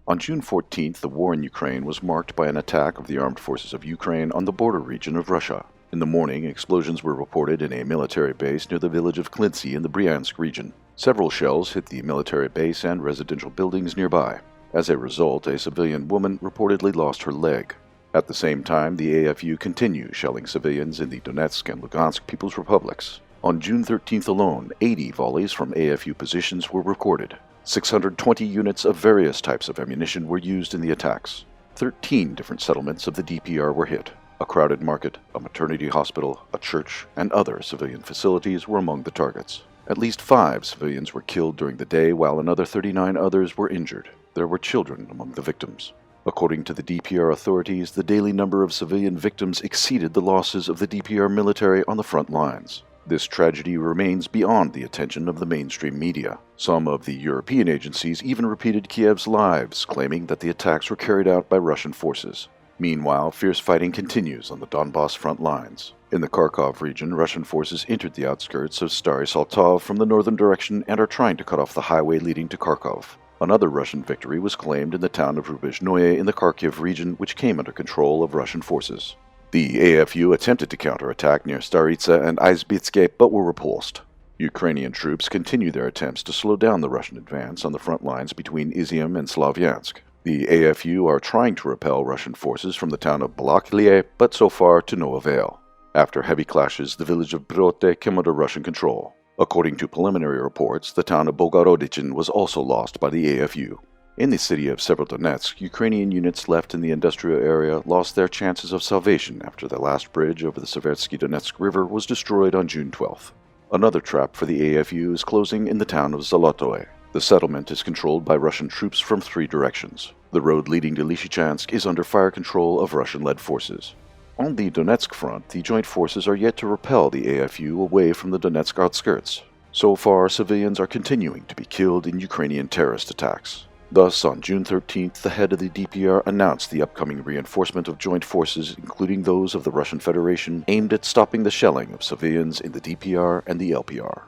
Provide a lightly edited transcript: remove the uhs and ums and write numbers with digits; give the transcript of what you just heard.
On June 14th, the war in Ukraine was marked by an attack of the armed forces of Ukraine on the border region of Russia. In the morning, explosions were reported in a military base near the village of Klintsy in the Bryansk region. Several shells hit the military base and residential buildings nearby. As a result, a civilian woman reportedly lost her leg. At the same time, the AFU continues shelling civilians in the Donetsk and Luhansk People's Republics. On June 13th alone, 80 volleys from AFU positions were recorded. 620 units of various types of ammunition were used in the attacks. 13 different settlements of the DPR were hit. A crowded market, a maternity hospital, a church, and other civilian facilities were among the targets. At least 5 civilians were killed during the day, while another 39 others were injured. There were children among the victims. According to the DPR authorities, the daily number of civilian victims exceeded the losses of the DPR military on the front lines. This tragedy remains beyond the attention of the mainstream media. Some of the European agencies even repeated Kiev's lies, claiming that the attacks were carried out by Russian forces. Meanwhile, fierce fighting continues on the Donbass front lines. In the Kharkov region, Russian forces entered the outskirts of Stary Saltov from the northern direction and are trying to cut off the highway leading to Kharkov. Another Russian victory was claimed in the town of Rubezhnoye in the Kharkiv region, which came under control of Russian forces. The AFU attempted to counterattack near Staritsa and Izbitske, but were repulsed. Ukrainian troops continue their attempts to slow down the Russian advance on the front lines between Izium and Slavyansk. The AFU are trying to repel Russian forces from the town of Balaklie, but so far to no avail. After heavy clashes, the village of Brote came under Russian control. According to preliminary reports, the town of Bogorodichin was also lost by the AFU. In the city of Severodonetsk, Ukrainian units left in the industrial area lost their chances of salvation after the last bridge over the Seversky Donetsk River was destroyed on June 12th. Another trap for the AFU is closing in the town of Zolotoye. The settlement is controlled by Russian troops from 3 directions. The road leading to Lysychansk is under fire control of Russian-led forces. On the Donetsk front, the joint forces are yet to repel the AFU away from the Donetsk outskirts. So far, civilians are continuing to be killed in Ukrainian terrorist attacks. Thus, on June 13th, the head of the DPR announced the upcoming reinforcement of joint forces, including those of the Russian Federation, aimed at stopping the shelling of civilians in the DPR and the LPR.